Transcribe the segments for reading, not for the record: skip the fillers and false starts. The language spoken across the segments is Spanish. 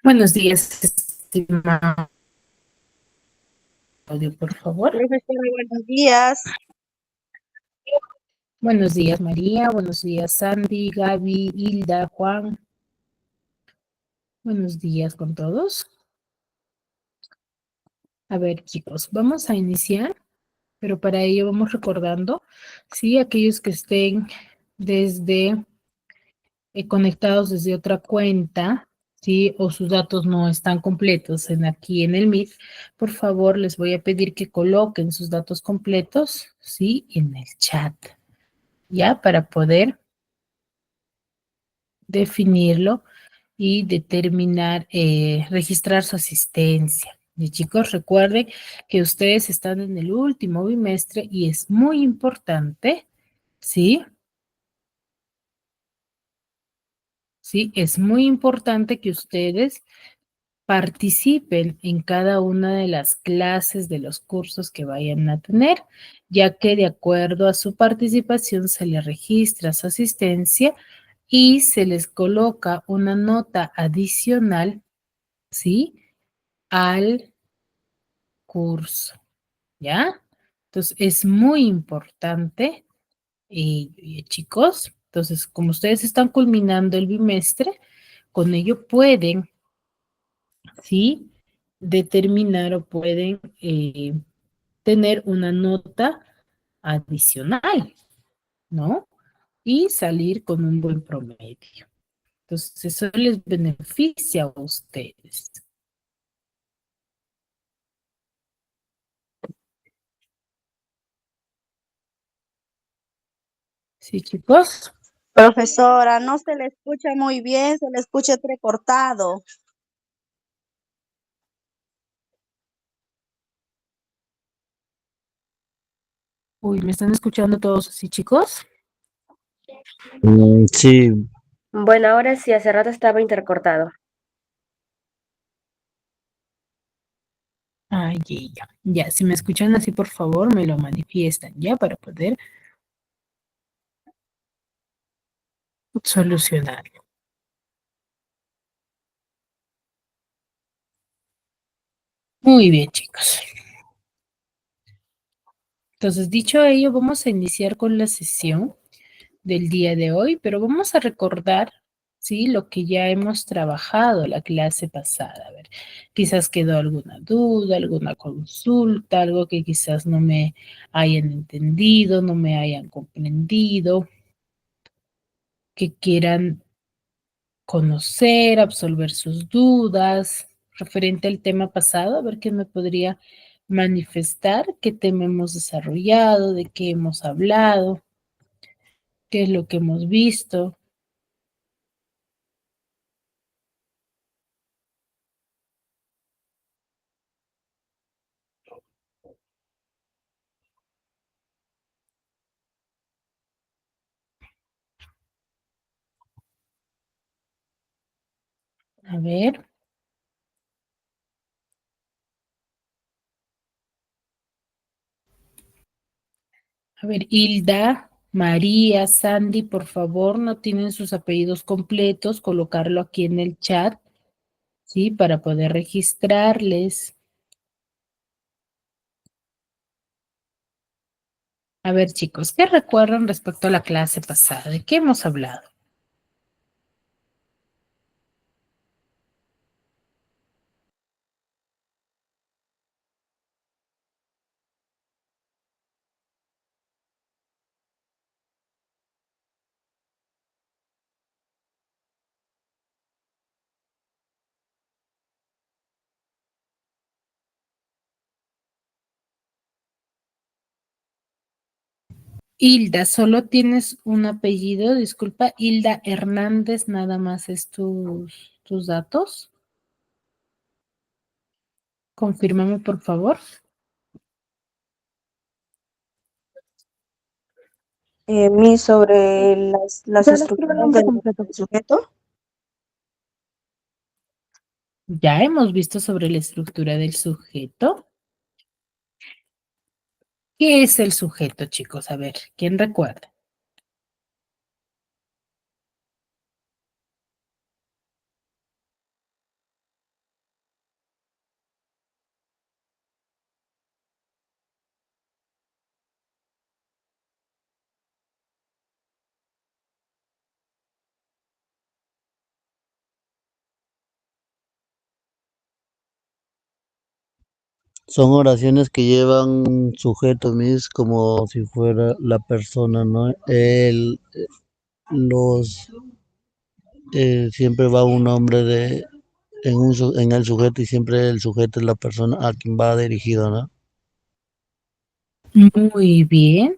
Buenos días, estimado audio, por favor. Profesora, buenos días. Buenos días, María. Buenos días, Sandy, Gaby, Hilda, Juan. Buenos días con todos. A ver, chicos, vamos a iniciar, pero para ello vamos recordando, sí, aquellos que estén desde conectados desde otra cuenta, sí, o sus datos no están completos aquí en el Meet, por favor, les voy a pedir que coloquen sus datos completos, sí, en el chat. Ya para poder definirlo y determinar, registrar su asistencia. Y chicos, recuerden que ustedes están en el último bimestre y es muy importante, ¿sí? Sí, es muy importante que ustedes participen en cada una de las clases de los cursos que vayan a tener, ya que de acuerdo a su participación se les registra su asistencia y se les coloca una nota adicional, ¿sí? Al curso, ¿ya? Entonces, es muy importante, chicos, entonces, como ustedes están culminando el bimestre, con ello pueden, ¿sí? Determinar o pueden tener una nota adicional, ¿no? Y salir con un buen promedio. Entonces, eso les beneficia a ustedes. ¿Sí, chicos? Profesora, no se le escucha muy bien, se le escucha entrecortado. Uy, ¿me están escuchando todos así, chicos? Sí, Bueno, ahora sí, hace rato estaba intercortado. Ay, ya. Ya, si me escuchan así, por favor, me lo manifiestan, ya, para poder solucionarlo. Muy bien, chicos. Entonces, dicho ello, vamos a iniciar con la sesión del día de hoy, pero vamos a recordar, ¿sí? Lo que ya hemos trabajado la clase pasada. A ver, quizás quedó alguna duda, alguna consulta, algo que quizás no me hayan entendido, no me hayan comprendido, que quieran conocer, absolver sus dudas referente al tema pasado, a ver qué me podría manifestar, qué tema hemos desarrollado, de qué hemos hablado, qué es lo que hemos visto. A ver. A ver, Hilda, María, Sandy, por favor, no tienen sus apellidos completos, colocarlo aquí en el chat, ¿sí? Para poder registrarles. A ver, chicos, ¿qué recuerdan respecto a la clase pasada? ¿De qué hemos hablado? Hilda, solo tienes un apellido, disculpa, Hilda Hernández, nada más es tus datos. Confírmame, por favor. Sobre las estructuras del sujeto. Ya hemos visto sobre la estructura del sujeto. ¿Qué es el sujeto, chicos? A ver, ¿quién recuerda? Son oraciones que llevan sujeto, mis, como si fuera la persona, ¿no? Los, siempre va un nombre en el sujeto y siempre el sujeto es la persona a quien va dirigido, ¿no? Muy bien.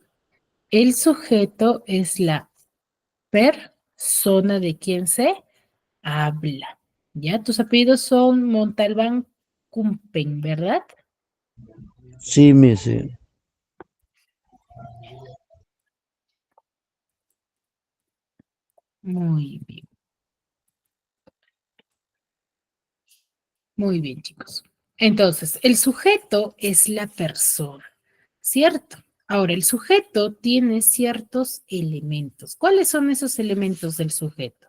El sujeto es la persona de quien se habla. ¿Ya? Tus apellidos son Montalbán Cumpen, ¿verdad? Sí, mis, sí. Muy bien. Muy bien, chicos. Entonces, el sujeto es la persona, ¿cierto? Ahora, el sujeto tiene ciertos elementos. ¿Cuáles son esos elementos del sujeto?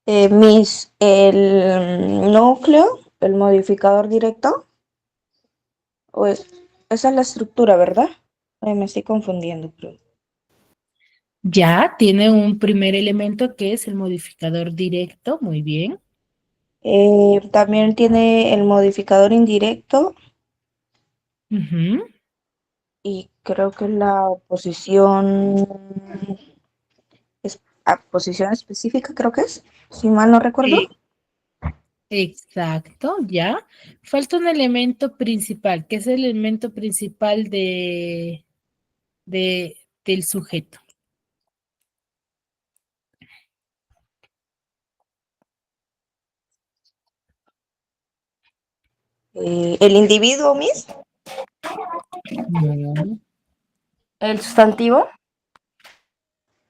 El núcleo, el modificador directo, esa es la estructura, ¿verdad? Me estoy confundiendo, creo. Ya tiene un primer elemento que es el modificador directo, muy bien. También tiene el modificador indirecto Ujú. y creo que la posición, posición específica, creo que es, si mal no recuerdo. Exacto, ya. Falta un elemento principal, que es el elemento principal del sujeto. El individuo, Miss. No. ¿El sustantivo?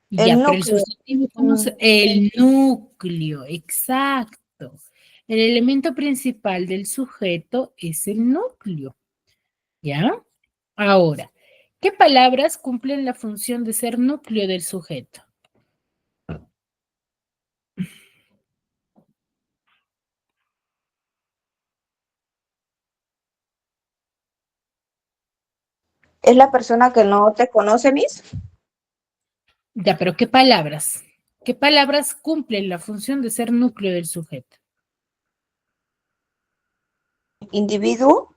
Ya, El pero el núcleo. sustantivo, ¿cómo se? El núcleo, exacto. El elemento principal del sujeto es el núcleo, ¿ya? Ahora, ¿qué palabras cumplen la función de ser núcleo del sujeto? Es la persona que no te conoce, Miss. Ya, pero ¿qué palabras? ¿Qué palabras cumplen la función de ser núcleo del sujeto? Individuo.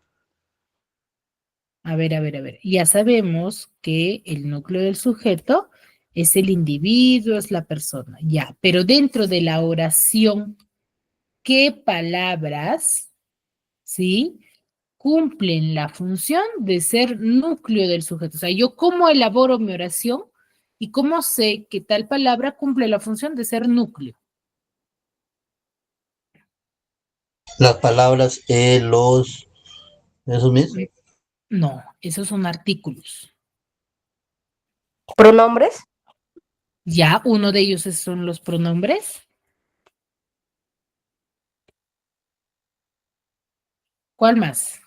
A ver. Ya sabemos que el núcleo del sujeto es el individuo, es la persona, ya, pero dentro de la oración, ¿qué palabras, sí, cumplen la función de ser núcleo del sujeto? O sea, yo cómo elaboro mi oración y cómo sé que tal palabra cumple la función de ser núcleo. Las palabras, esos mis. No, esos son artículos. ¿Pronombres? Ya, uno de ellos son los pronombres. ¿Cuál más?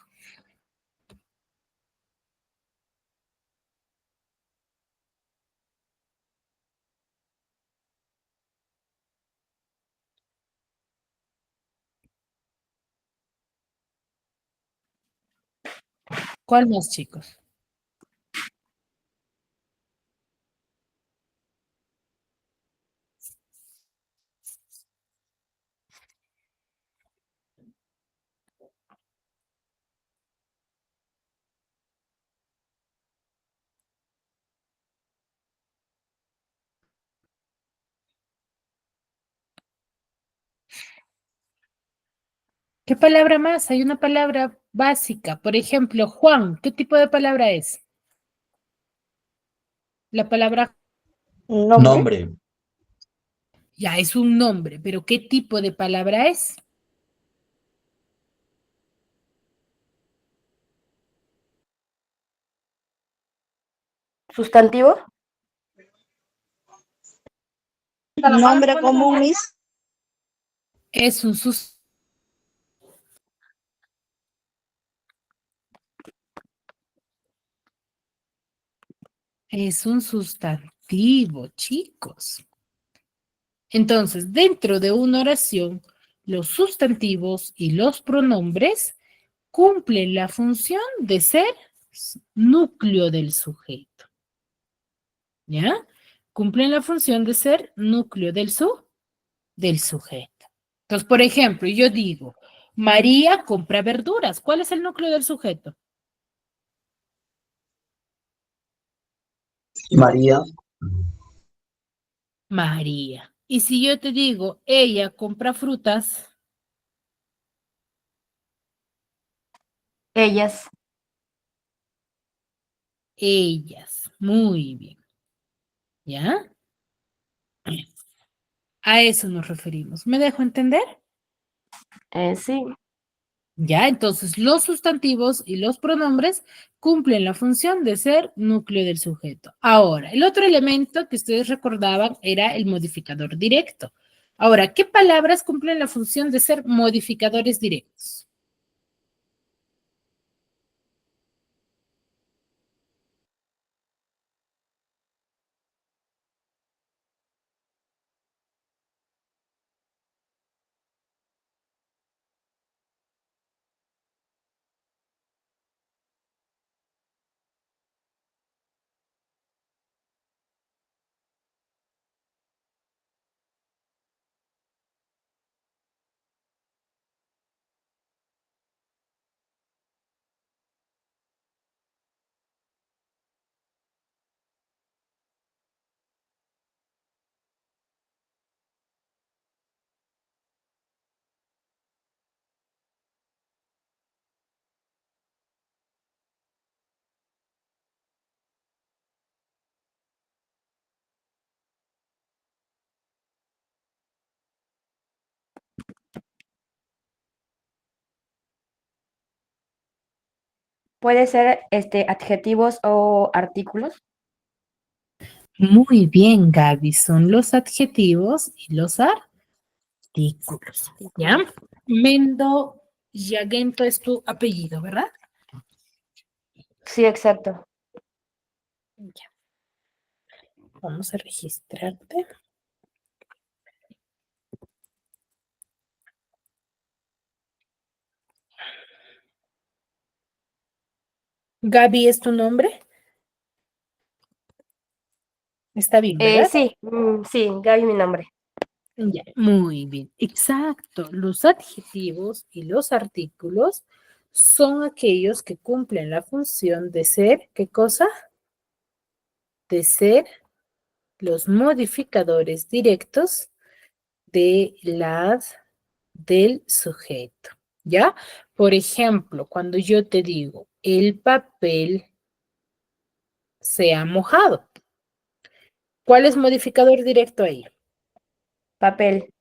¿Cuál más, chicos? ¿Qué palabra más? Hay una palabra básica. Por ejemplo, Juan, ¿qué tipo de palabra es? La palabra Nombre. Nombre. ya es un nombre, pero ¿qué tipo de palabra es? ¿Sustantivo? Nombre común, Miss. Es un, es un sustantivo, chicos. Entonces, dentro de una oración, los sustantivos y los pronombres cumplen la función de ser núcleo del sujeto. ¿Ya? Cumplen la función de ser núcleo del sujeto. Entonces, por ejemplo, yo digo, María compra verduras. ¿Cuál es el núcleo del sujeto? María, María. Y si yo te digo, ella compra frutas, Ellas. ellas. Muy bien. ¿Ya? A eso nos referimos. ¿Me dejo entender? Sí. Ya, entonces los sustantivos y los pronombres cumplen la función de ser núcleo del sujeto. Ahora, el otro elemento que ustedes recordaban era el modificador directo. Ahora, ¿qué palabras cumplen la función de ser modificadores directos? Puede ser adjetivos o artículos. Muy bien, Gaby, son los adjetivos y los artículos. ¿Ya? Mendo Yagento es tu apellido, ¿verdad? Sí, exacto. Ya. Vamos a registrarte. Gaby es tu nombre. Está bien, ¿verdad? Sí, sí, Gaby mi nombre. Ya, muy bien, exacto. Los adjetivos y los artículos son aquellos que cumplen la función de ser, ¿qué cosa? De ser los modificadores directos de del sujeto, ¿ya? Por ejemplo, cuando yo te digo, el papel se ha mojado, ¿cuál es modificador directo ahí? Papel.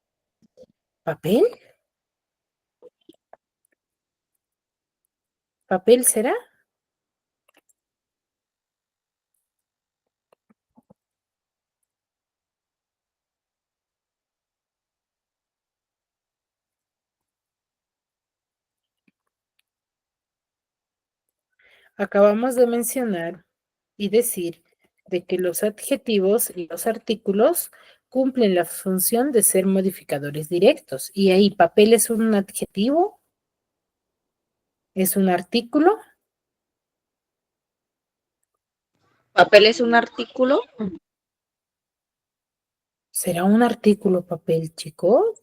¿Papel? ¿Papel será? Acabamos de mencionar y decir de que los adjetivos y los artículos cumplen la función de ser modificadores directos. Y ahí papel es un adjetivo, es un artículo. Papel es un artículo. ¿Será un artículo papel, chicos?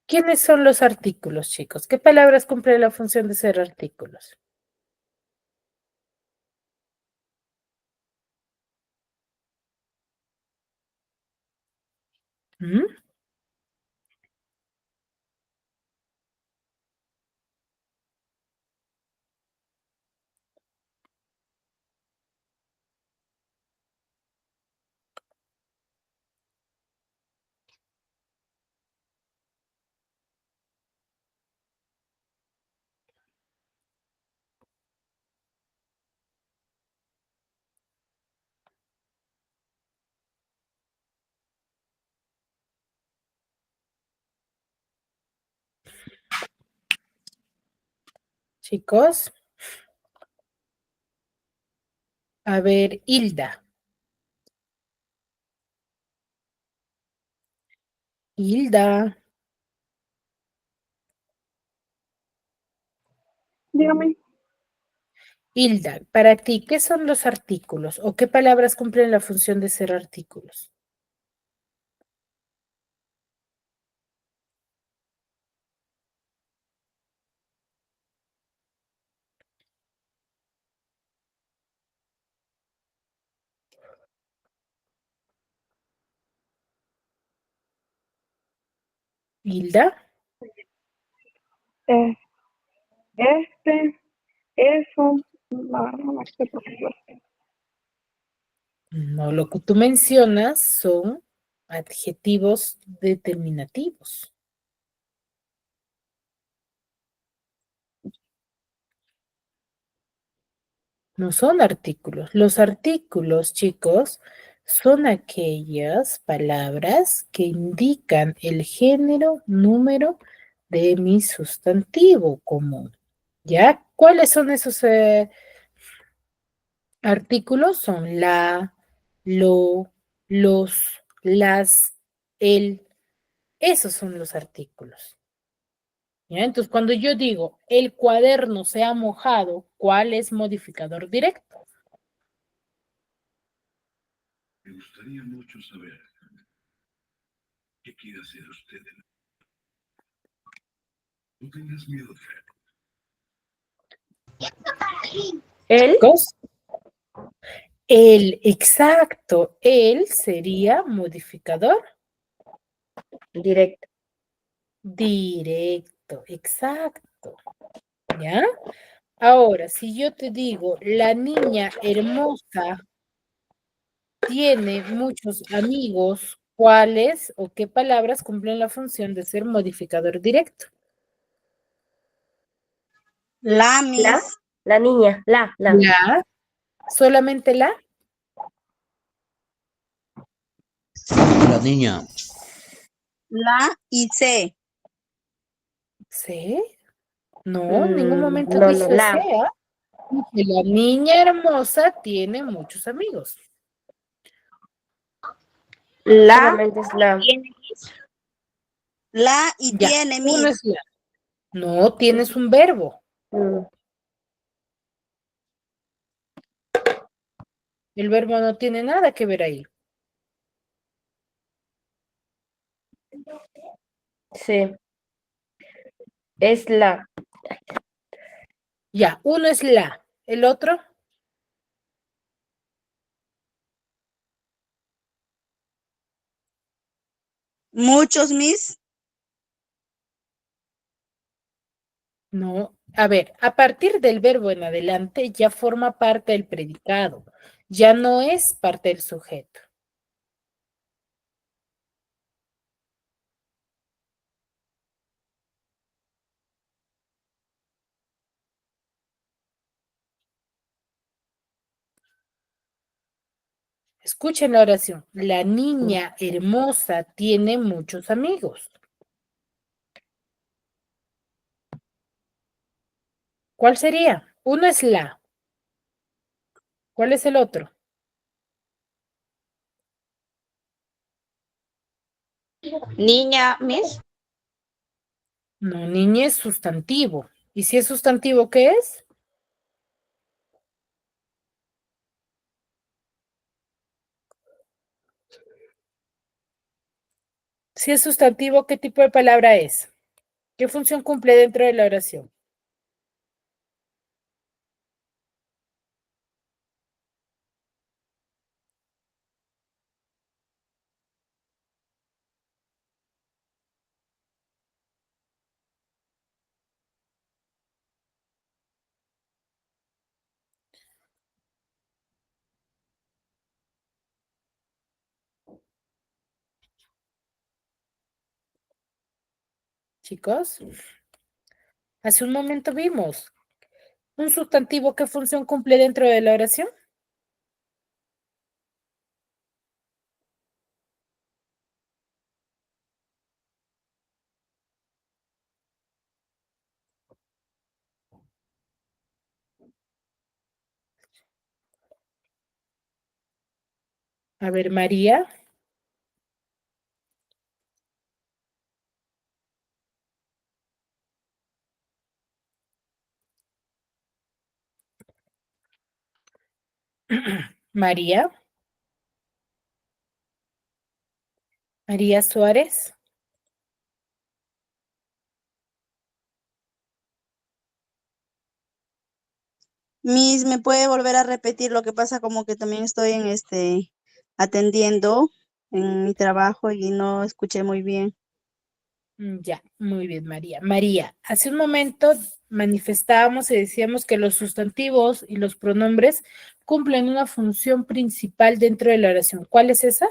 ¿Quiénes son los artículos, chicos? ¿Qué palabras cumplen la función de ser artículos? ¿Mm? Chicos, a ver, Hilda. Hilda, Dígame. Hilda, para ti, ¿qué son los artículos o qué palabras cumplen la función de ser artículos? Hilda, Este, eso, la verdad no sé, profesor. no, lo que tú mencionas son adjetivos determinativos. No son artículos. Los artículos, chicos, son aquellas palabras que indican el género, número de mi sustantivo común. ¿Ya? ¿Cuáles son esos artículos? Son la, lo, los, las, el. Esos son los artículos. ¿Ya? Entonces, cuando yo digo el cuaderno se ha mojado, ¿cuál es modificador directo? Me gustaría mucho saber qué quiere hacer usted. No tengas miedo, Fer. ¿Él? Chicos, el exacto, el sería modificador Directo. directo, exacto. ¿Ya? Ahora, si yo te digo, la niña hermosa tiene muchos amigos, ¿cuáles o qué palabras cumplen la función de ser modificador directo? La, La, Miss. la niña, la. La, solamente la, La niña. La y C. ¿sí? No, en ningún momento No, no, dije la. sea. Dije, la niña hermosa tiene muchos amigos. La Solamente es la. tiene Miss. La y Ya, tiene uno Miss. es la. No, tienes un verbo. Mm, El verbo no tiene nada que ver ahí. sí, es la. Ya, uno es la. El otro, Muchos Miss. no. A ver, a partir del verbo en adelante ya forma parte del predicado. Ya no es parte del sujeto. Escuchen la oración. La niña hermosa tiene muchos amigos. ¿Cuál sería? Uno es la. ¿Cuál es el otro? Niña Miss. No, niña es sustantivo. ¿Y si es sustantivo, qué es? Si es sustantivo, ¿qué tipo de palabra es? ¿Qué función cumple dentro de la oración? Chicos, hace un momento vimos un sustantivo, ¿qué función cumple dentro de la oración? A ver, María. María. María Suárez. Miss, ¿me puede volver a repetir? Lo que pasa como que también estoy en atendiendo en mi trabajo y no escuché muy bien. Ya, muy bien, María. María, hace un momento manifestábamos y decíamos que los sustantivos y los pronombres cumplen una función principal dentro de la oración. ¿Cuál es esa?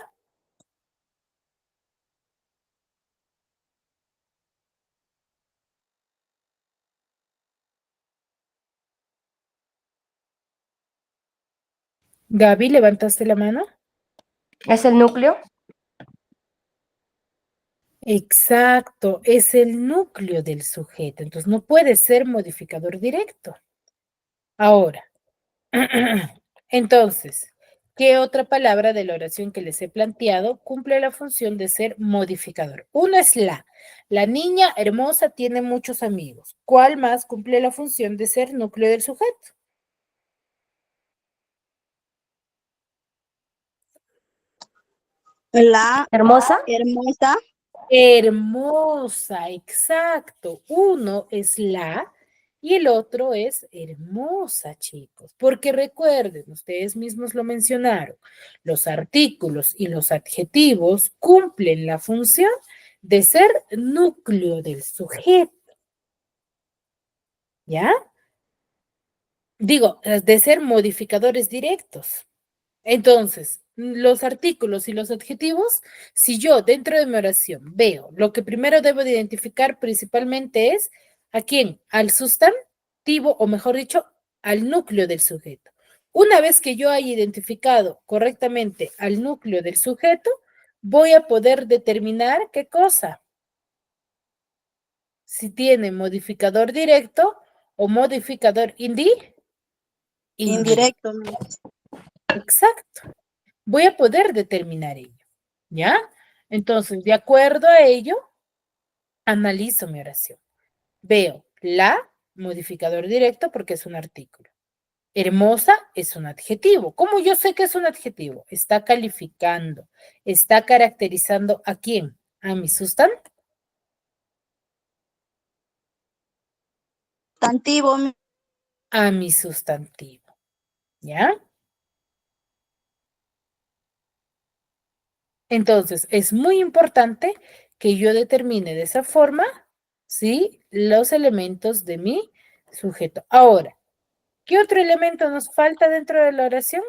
Gaby, ¿levantaste la mano? ¿Es el núcleo? Exacto, es el núcleo del sujeto, entonces no puede ser modificador directo. Ahora, entonces, ¿qué otra palabra de la oración que les he planteado cumple la función de ser modificador? Uno es la. La niña hermosa tiene muchos amigos. ¿Cuál más cumple la función de ser núcleo del sujeto? La ¿Hermosa? hermosa. Hermosa, exacto. Uno es la y el otro es hermosa, chicos. Porque recuerden, ustedes mismos lo mencionaron, los artículos y los adjetivos cumplen la función de ser núcleo del sujeto. ¿Ya? Digo, de ser modificadores directos. Entonces, los artículos y los adjetivos, si yo dentro de mi oración veo, lo que primero debo de identificar principalmente es a quién, al sustantivo, o mejor dicho, al núcleo del sujeto. Una vez que yo haya identificado correctamente al núcleo del sujeto, voy a poder determinar qué cosa, si tiene modificador directo o modificador indirecto. Indirecto, Miss. Exacto. Voy a poder determinar ello, ¿ya? Entonces, de acuerdo a ello, analizo mi oración. Veo la, modificador directo, porque es un artículo. Hermosa es un adjetivo. ¿Cómo yo sé que es un adjetivo? Está calificando, está caracterizando ¿a quién? A mi sustantivo. Sustantivo, Miss. A mi sustantivo, ¿ya? Entonces, es muy importante que yo determine de esa forma, ¿sí? Los elementos de mi sujeto. Ahora, ¿qué otro elemento nos falta dentro de la oración?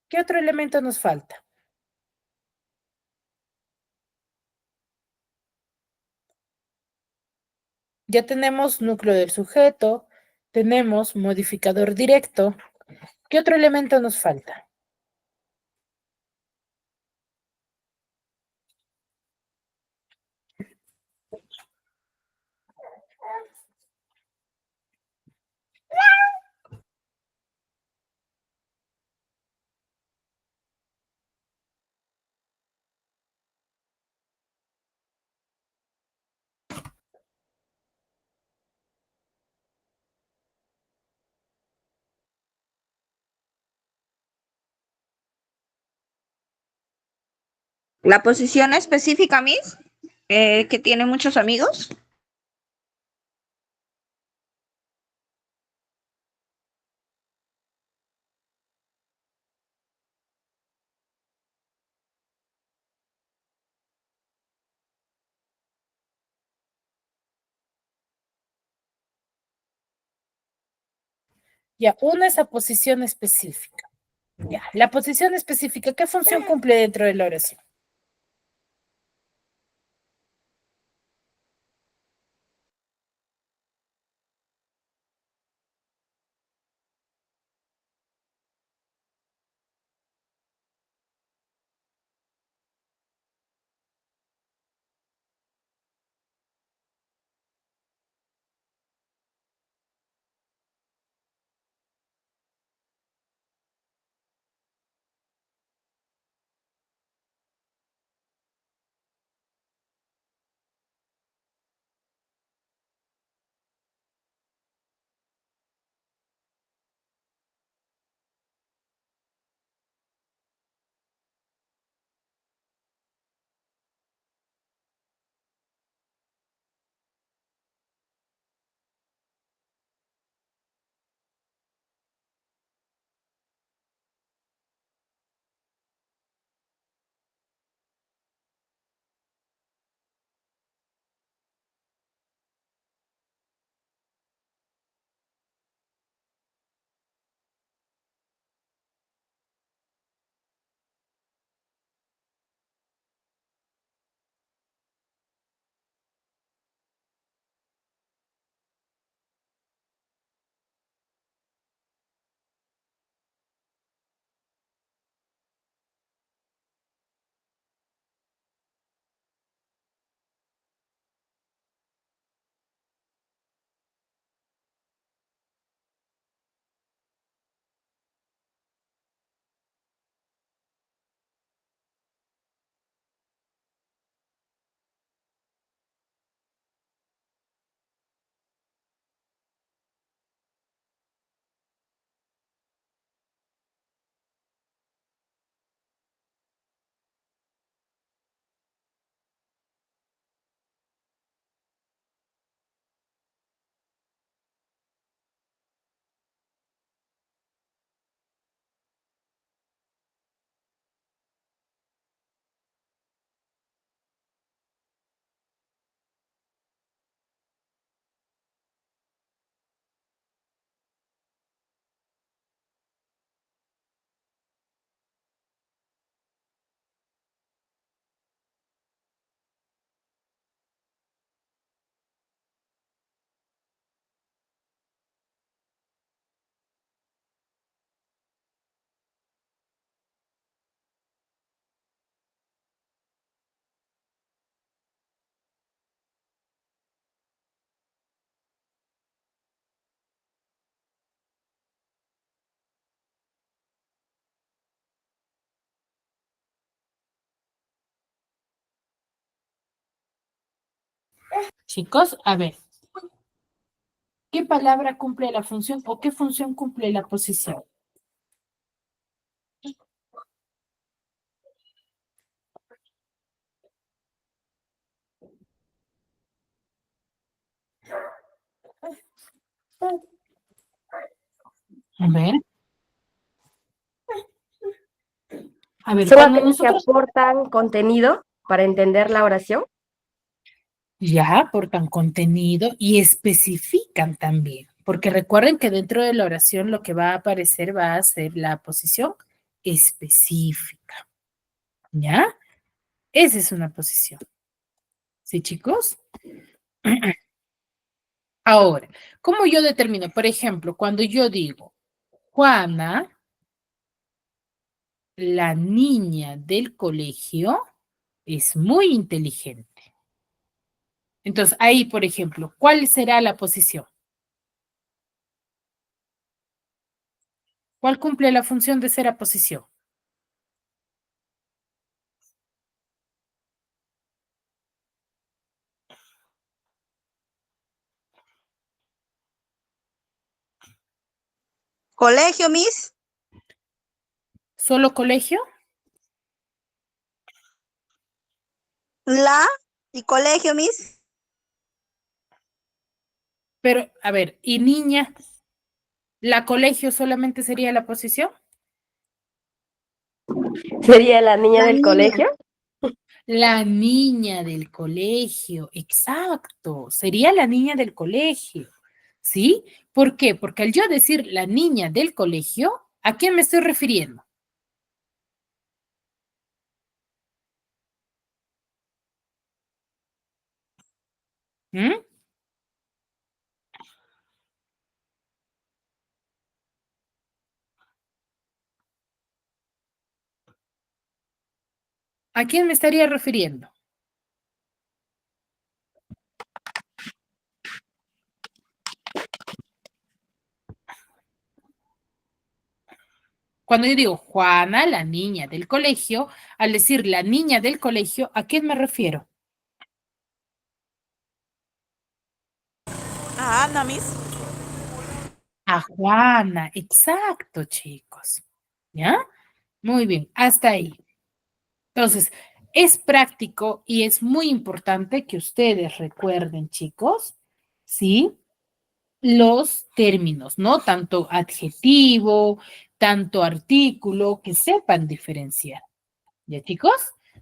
¿Qué otro elemento nos falta? Ya tenemos núcleo del sujeto, tenemos modificador directo. ¿Qué otro elemento nos falta? La posición específica, Miss, que tiene muchos amigos. Ya, una es la posición específica. Ya, la posición específica, ¿qué función cumple dentro de la oración? Chicos, a ver, ¿qué palabra cumple la función o qué función cumple la posición? A ver. A ver, Son cuando aquellos que nosotros aportan contenido para entender la oración. ya aportan contenido y especifican también, porque recuerden que dentro de la oración lo que va a aparecer va a ser la posición específica, ¿ya? Esa es una posición. ¿Sí, chicos? Ahora, ¿cómo yo determino? Por ejemplo, cuando yo digo, Juana, la niña del colegio, es muy inteligente. Entonces, ahí, por ejemplo, ¿cuál será la posición? ¿Cuál cumple la función de ser aposición? Colegio, Miss. ¿Solo colegio? La y colegio, Miss. Pero, a ver, ¿y niña? ¿La colegio solamente sería la posición? Sería la niña La del niña. colegio. La niña del colegio, exacto, sería la niña del colegio, ¿sí? ¿Por qué? Porque al yo decir la niña del colegio, ¿a quién me estoy refiriendo? ¿Mm? ¿A quién me estaría refiriendo? Cuando yo digo Juana, la niña del colegio, al decir la niña del colegio, ¿a quién me refiero? A Ana, Miss. A Juana, exacto, chicos. ¿Ya? Muy bien, hasta ahí. Entonces, es práctico y es muy importante que ustedes recuerden, chicos, ¿sí? Los términos, ¿no? Tanto adjetivo, tanto artículo, que sepan diferenciar. ¿Ya, chicos?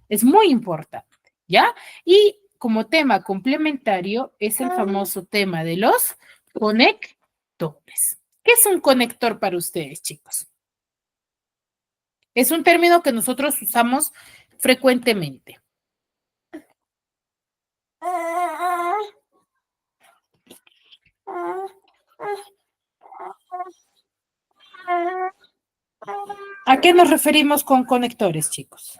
Es muy importante, ¿ya? Y como tema complementario es el famoso tema de los conectores. ¿Qué es un conector para ustedes, chicos? Es un término que nosotros usamos frecuentemente. ¿A qué nos referimos con conectores, chicos?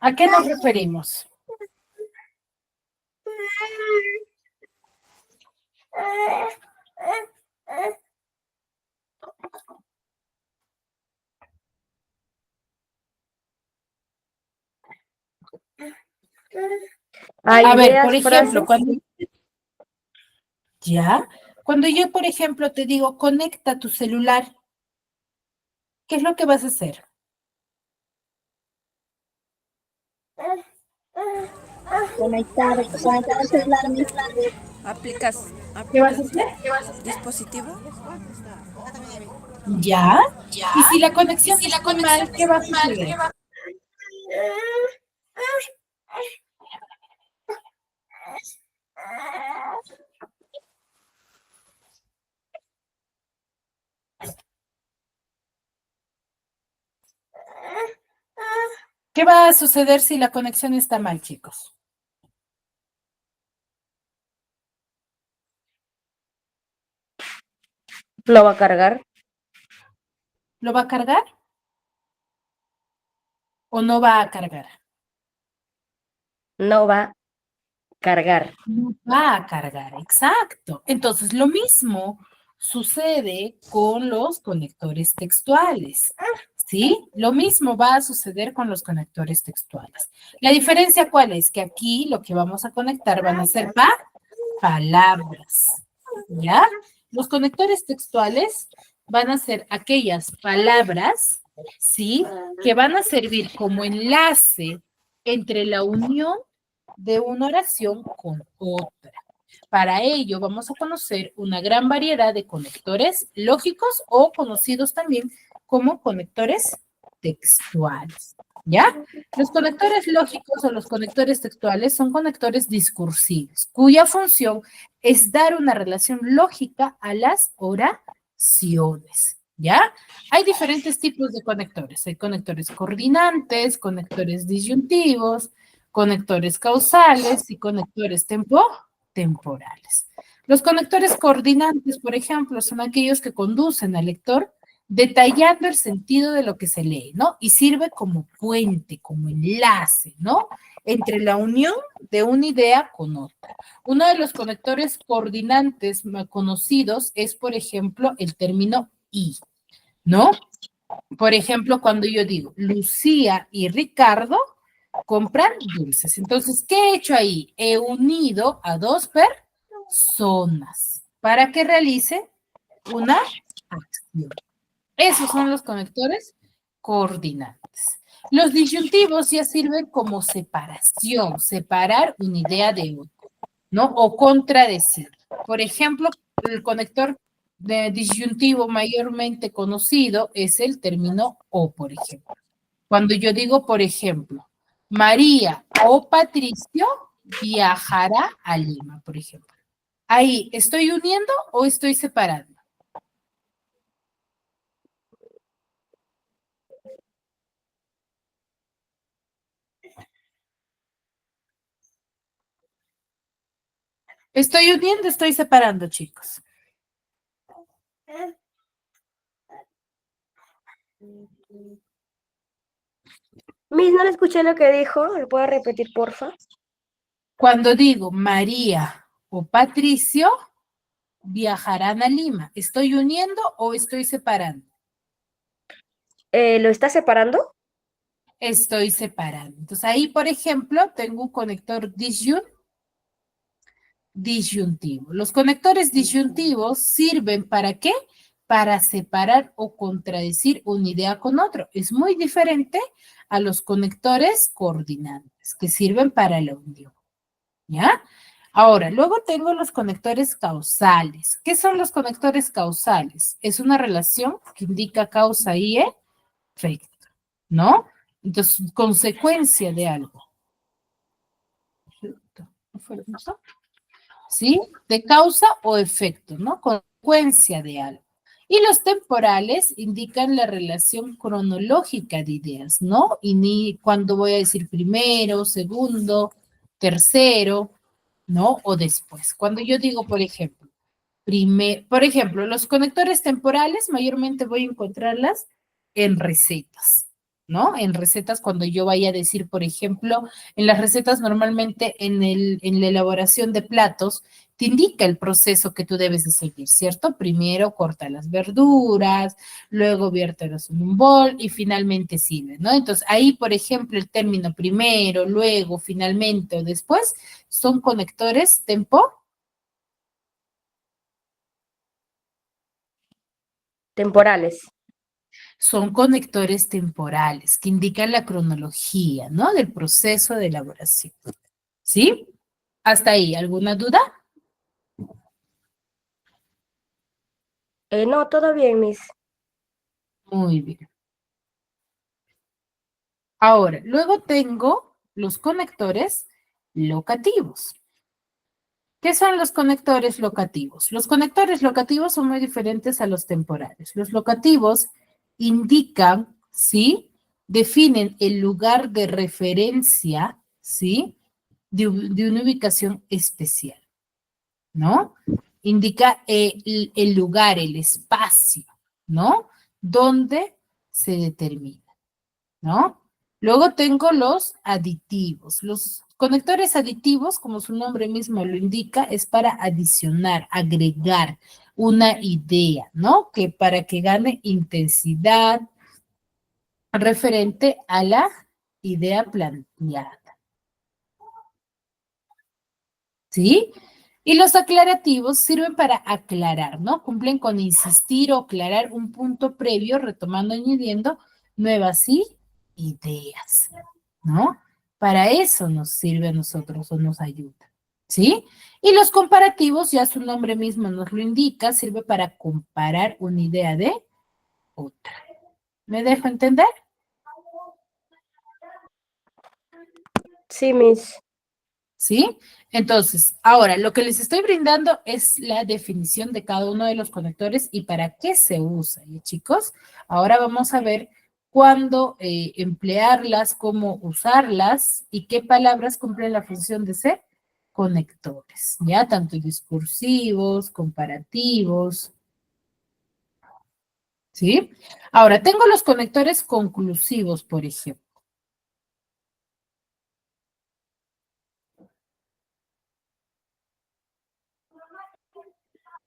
¿A qué nos referimos? A A ver, por ideas, ejemplo, frases. cuando yo, por ejemplo, te digo, conecta tu celular, ¿qué es lo que vas a hacer? Conectar el celular, Miss. Aplicas, ¿Qué vas a aplicas hacer? dispositivo. ¿Ya? Y si la conexión está mal, ¿qué va a suceder? ¿Qué va a suceder si la conexión está mal, chicos? Lo va a cargar. ¿Lo va a cargar o no va a cargar? No va a cargar. No va a cargar, exacto. Entonces, lo mismo sucede con los conectores textuales, ¿sí? Lo mismo va a suceder con los conectores textuales. La diferencia, ¿cuál es? Que aquí lo que vamos a conectar van a ser palabras, ¿ya? Los conectores textuales van a ser aquellas palabras, ¿sí? Que van a servir como enlace entre la unión de una oración con otra. Para ello vamos a conocer una gran variedad de conectores lógicos o conocidos también como conectores textuales. ¿Ya? Los conectores lógicos o los conectores textuales son conectores discursivos, cuya función es dar una relación lógica a las oraciones. ¿Ya? Hay diferentes tipos de conectores. Hay conectores coordinantes, conectores disyuntivos, conectores causales y conectores temporales. Los conectores coordinantes, por ejemplo, son aquellos que conducen al lector detallando el sentido de lo que se lee, ¿no? Y sirve como puente, como enlace, ¿no? Entre la unión de una idea con otra. Uno de los conectores coordinantes más conocidos es, por ejemplo, el término y, ¿no? Por ejemplo, cuando yo digo Lucía y Ricardo compran dulces. Entonces, ¿qué he hecho ahí? He unido a dos personas para que realice una acción. Esos son los conectores coordinantes. Los disyuntivos ya sirven como separación, separar una idea de otra, ¿no? O contradecir. Por ejemplo, el conector de disyuntivo mayormente conocido es el término o, por ejemplo. Cuando yo digo, por ejemplo, María o Patricio viajará a Lima, por ejemplo. Ahí, ¿estoy uniendo o estoy separando? ¿Estoy uniendo o estoy separando, chicos? Miss, no le escuché lo que dijo. ¿Me puede repetir, porfa? Cuando digo María o Patricio viajarán a Lima, ¿estoy uniendo o estoy separando? ¿Lo está separando? Estoy separando. Entonces ahí, por ejemplo, tengo un conector disyuntivo. Los conectores disyuntivos sirven ¿para qué? Para separar o contradecir una idea con otro. Es muy diferente a los conectores coordinantes, que sirven para la unión. ¿Ya? Ahora, luego tengo los conectores causales. ¿Qué son los conectores causales? Es una relación que indica causa y efecto, ¿no? Entonces, consecuencia de algo. ¿Sí? De causa o efecto, ¿no? Consecuencia de algo. Y los temporales indican la relación cronológica de ideas, ¿no? Y ni cuando voy a decir primero, segundo, tercero, ¿no? O después. Cuando yo digo, por ejemplo, por ejemplo, los conectores temporales mayormente voy a encontrarlas en recetas, ¿no? En recetas cuando yo vaya a decir, por ejemplo, en las recetas normalmente en la elaboración de platos te indica el proceso que tú debes de seguir, ¿cierto? Primero corta las verduras, luego viértelos en un bol y finalmente sirve, ¿no? Entonces ahí, por ejemplo, el término primero, luego, finalmente o después son conectores Temporales. son conectores temporales que indican la cronología, ¿no? Del proceso de elaboración. ¿Sí? ¿Hasta ahí? ¿Alguna duda? No, todo bien, Miss. Muy bien. Ahora, luego tengo los conectores locativos. ¿Qué son los conectores locativos? Los conectores locativos son muy diferentes a los temporales. Los locativos indican, ¿sí? Definen el lugar de referencia, ¿sí? De una ubicación especial, ¿no? Indica el lugar, el espacio, ¿no? Donde se determina, ¿no? Luego tengo los aditivos. Los conectores aditivos, como su nombre mismo lo indica, es para adicionar, agregar una idea, ¿no? Que para que gane intensidad referente a la idea planteada. ¿Sí? Y los aclarativos sirven para aclarar, ¿no? Cumplen con insistir o aclarar un punto previo, retomando, añadiendo nuevas ideas, ¿no? Para eso nos sirve a nosotros o nos ayuda, ¿sí? Y los comparativos, ya su nombre mismo nos lo indica, sirve para comparar una idea de otra. ¿Me dejo entender? Sí, Miss. ¿Sí? Entonces, ahora lo que les estoy brindando es la definición de cada uno de los conectores y para qué se usa. ¿Y chicos? Ahora vamos a ver cuándo emplearlas, cómo usarlas y qué palabras cumplen la función de ser conectores, ¿ya? Tanto discursivos, comparativos, ¿sí? Ahora, tengo los conectores conclusivos, por ejemplo.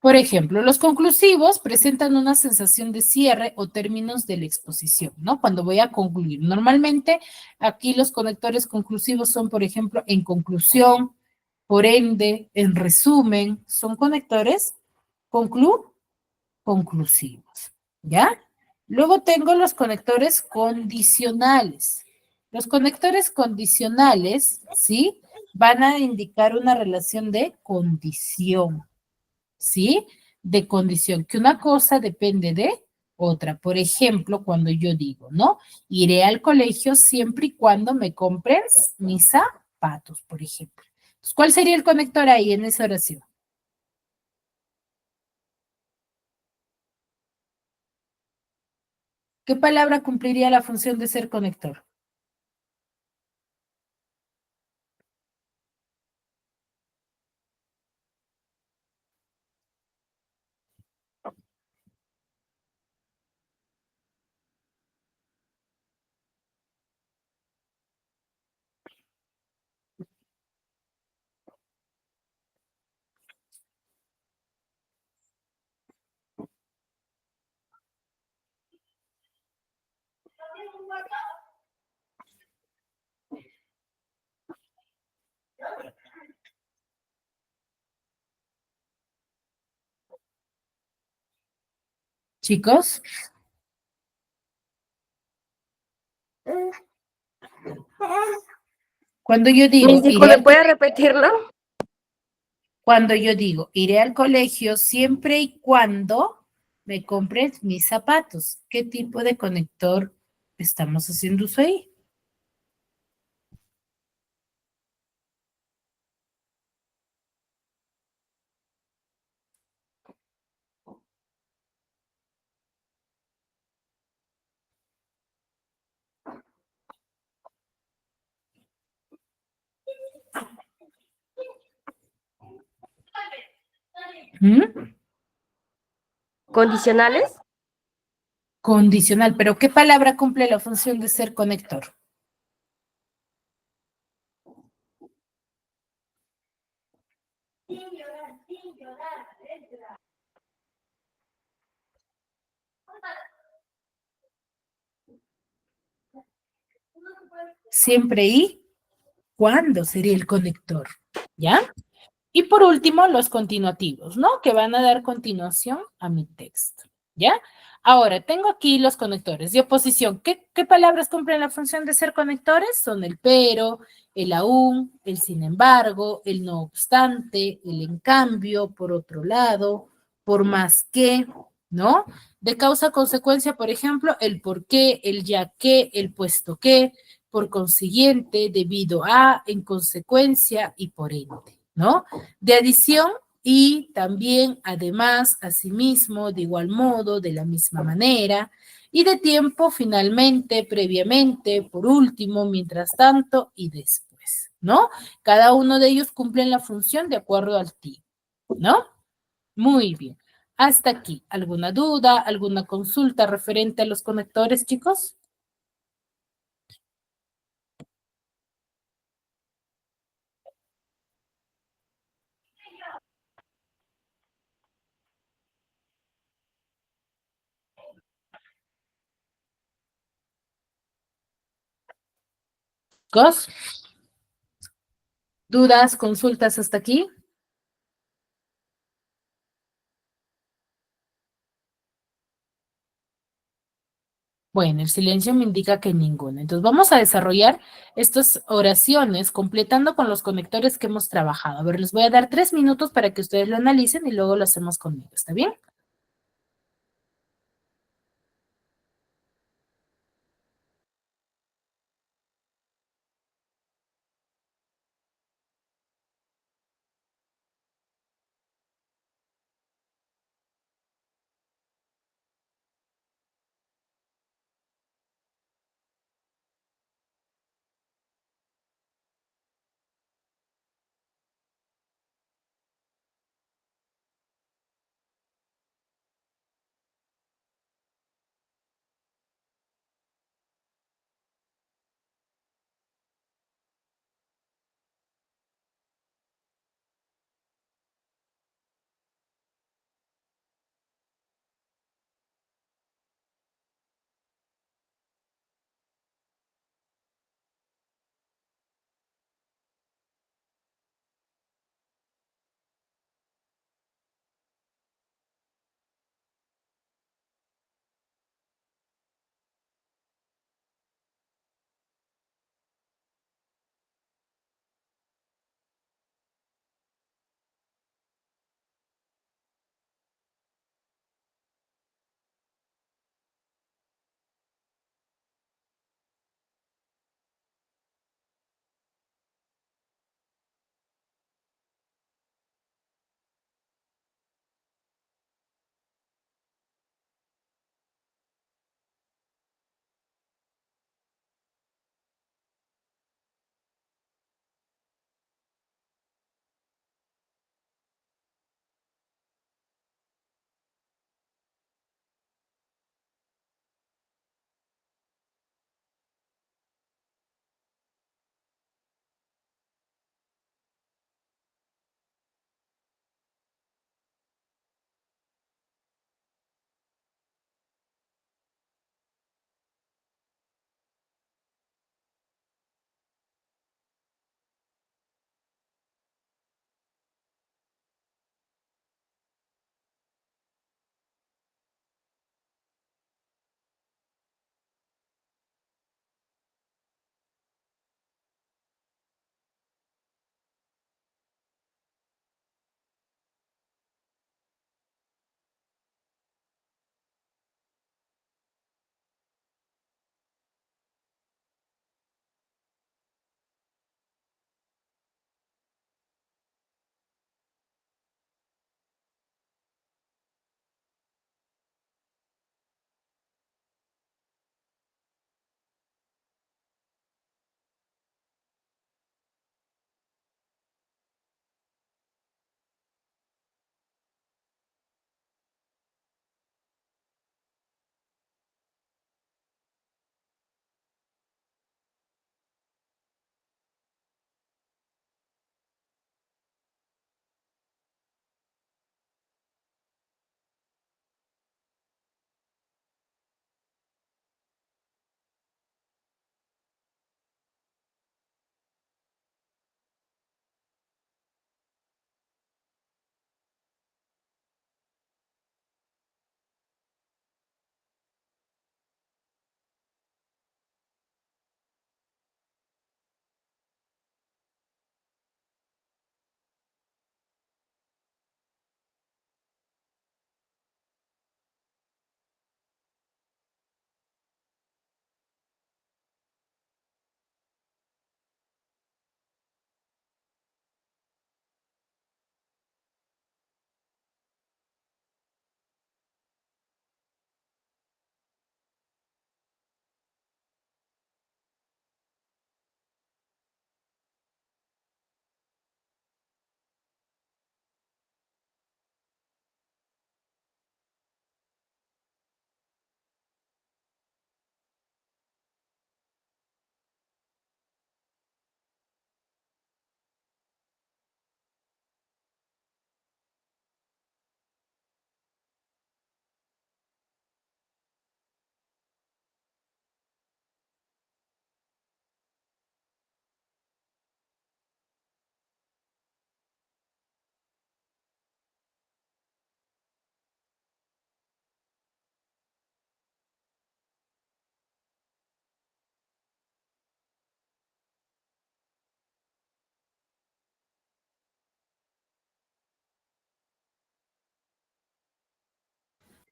Por ejemplo, los conclusivos presentan una sensación de cierre o términos de la exposición, ¿no? Cuando voy a concluir. Normalmente, aquí los conectores conclusivos son, por ejemplo, en conclusión, por ende, en resumen, son conectores conclusivos, ¿ya? Luego tengo los conectores condicionales. Los conectores condicionales, ¿sí? Van a indicar una relación de condición. ¿Sí? De condición, que una cosa depende de otra. Por ejemplo, cuando yo digo, ¿no? Iré al colegio siempre y cuando me compres mis zapatos, por ejemplo. Entonces, ¿cuál sería el conector ahí en esa oración? ¿Qué palabra cumpliría la función de ser conector? Chicos, cuando yo digo, Miss, disculpe, ¿puede repetirlo? cuando yo digo, iré al colegio siempre y cuando me compres mis zapatos, ¿qué tipo de conector estamos haciendo uso ahí? ¿Mm? ¿Condicionales? Condicional, pero ¿qué palabra cumple la función de ser conector? Siempre y cuándo sería el conector, ¿ya? Y por último, los continuativos, ¿no? Que van a dar continuación a mi texto, ¿ya? Ahora, tengo aquí los conectores de oposición. ¿Qué palabras cumplen la función de ser conectores? Son el pero, el aún, el sin embargo, el no obstante, el en cambio, por otro lado, por más que, ¿no? De causa-consecuencia, por ejemplo, el por qué, el ya que, el puesto que, por consiguiente, debido a, en consecuencia y por ende, ¿no? De adición y también, además, asimismo, de igual modo, de la misma manera, y de tiempo, finalmente, previamente, por último, mientras tanto y después, ¿no? Cada uno de ellos cumplen la función de acuerdo al tiempo, ¿no? Muy bien. Hasta aquí. ¿Alguna duda, alguna consulta referente a los conectores, chicos? chicos? ¿Dudas, consultas hasta aquí? Bueno, el silencio me indica que ninguna. Entonces vamos a desarrollar estas oraciones completando con los conectores que hemos trabajado. A ver, les voy a dar 3 minutos para que ustedes lo analicen y luego lo hacemos conmigo. ¿Está bien?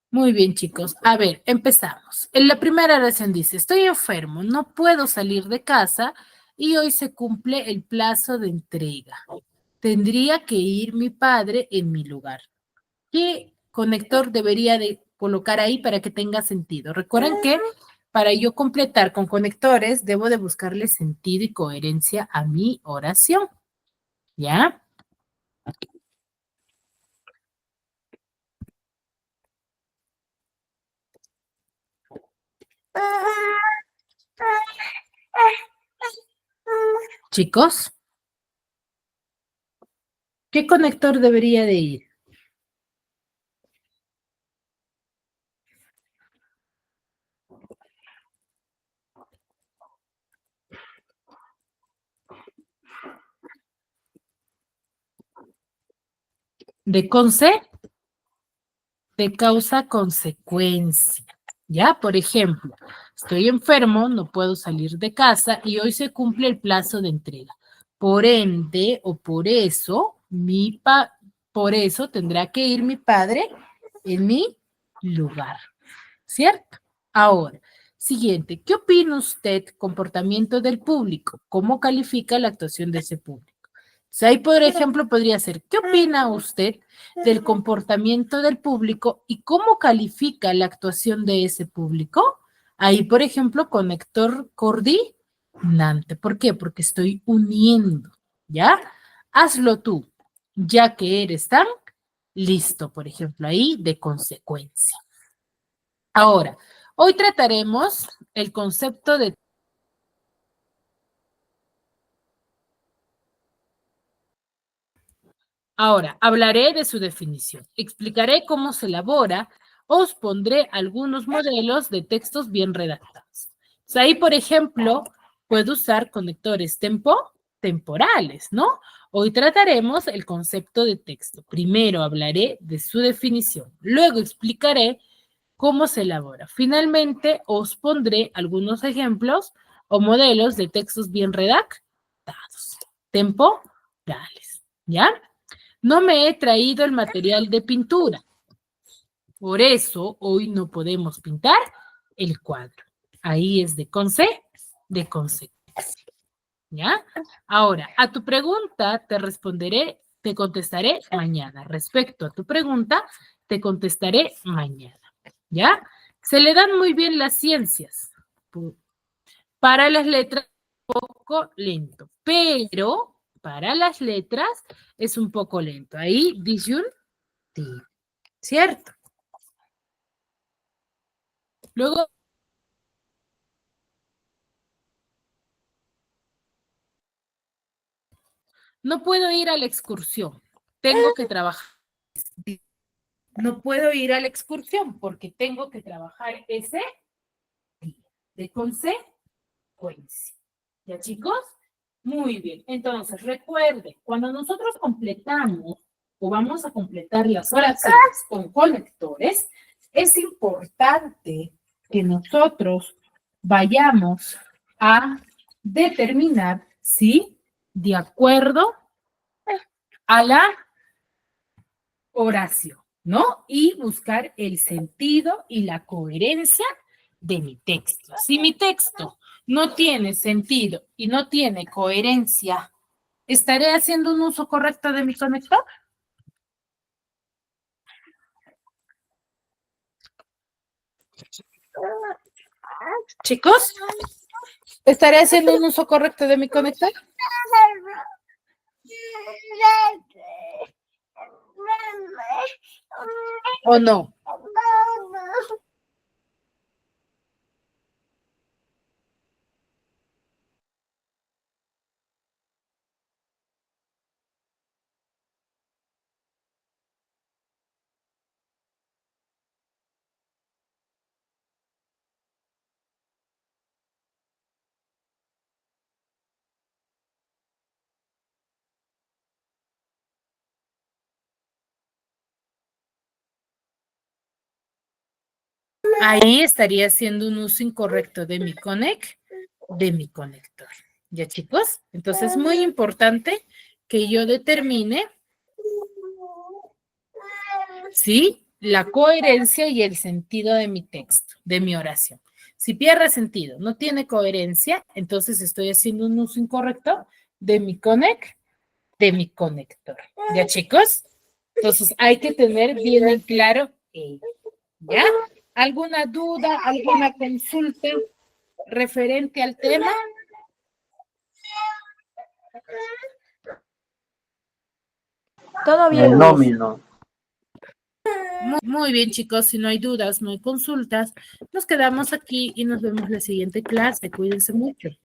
Muy bien, chicos. A ver, empezamos. En la primera oración dice, estoy enfermo, no puedo salir de casa y hoy se cumple el plazo de entrega. Tendría que ir mi padre en mi lugar. ¿Qué conector debería de colocar ahí para que tenga sentido? Recuerden que para yo completar con conectores, debo de buscarle sentido y coherencia a mi oración. ¿Ya? Chicos, ¿qué conector debería de ir? De causa-consecuencia. ¿Ya? Por ejemplo, estoy enfermo, no puedo salir de casa y hoy se cumple el plazo de entrega. Por ende, o por eso tendrá que ir mi padre en mi lugar. ¿Cierto? Ahora, siguiente, ¿qué opina usted comportamiento del público? ¿Cómo califica la actuación de ese público? Ahí, por ejemplo, podría ser, ¿qué opina usted del comportamiento del público y cómo califica la actuación de ese público? Ahí, por ejemplo, conector coordinante. ¿Por qué? Porque estoy uniendo, ¿ya? Hazlo tú, ya que eres tan listo, por ejemplo, ahí de consecuencia. Ahora, hoy trataremos el concepto de... Ahora, hablaré de su definición, explicaré cómo se elabora, os pondré algunos modelos de textos bien redactados. Ahí, por ejemplo, puedo usar conectores temporales, ¿no? Hoy trataremos el concepto de texto. Primero hablaré de su definición, luego explicaré cómo se elabora. Finalmente, os pondré algunos ejemplos o modelos de textos bien redactados, temporales, ¿ya? No me he traído el material de pintura. Por eso, hoy no podemos pintar el cuadro. Ahí es de consecuencia, ¿ya? Ahora, a tu pregunta te contestaré mañana. Respecto a tu pregunta, te contestaré mañana. ¿Ya? Se le dan muy bien las ciencias. Para las letras, un poco lento, pero para las letras es un poco lento. Ahí, disyuntivo, ¿cierto? Luego, no puedo ir a la excursión. Tengo que trabajar. No puedo ir a la excursión porque tengo que trabajar ese día. De consecuencia. ¿Ya, chicos? Muy bien. Entonces, recuerden, cuando nosotros completamos o vamos a completar las oraciones con conectores, es importante que nosotros vayamos a determinar, ¿sí? De acuerdo a la oración, ¿no? Y buscar el sentido y la coherencia de mi texto. Si mi texto no tiene sentido y no tiene coherencia, ¿estaré haciendo un uso correcto de mi conector? Chicos, ¿estaré haciendo un uso correcto de mi conector? ¿O no? Ahí estaría haciendo un uso incorrecto de mi conector. ¿Ya, chicos? Entonces es muy importante que yo determine, ¿sí? la coherencia y el sentido de mi texto, de mi oración. Si pierde sentido, no tiene coherencia, entonces estoy haciendo un uso incorrecto de mi conector. ¿Ya, chicos? Entonces hay que tener bien en claro ello. ¿Ya? ¿Alguna duda, alguna consulta referente al tema? Todo bien, Miss. Nómino. Muy bien, chicos, si no hay dudas, no hay consultas, nos quedamos aquí y nos vemos la siguiente clase. Cuídense mucho.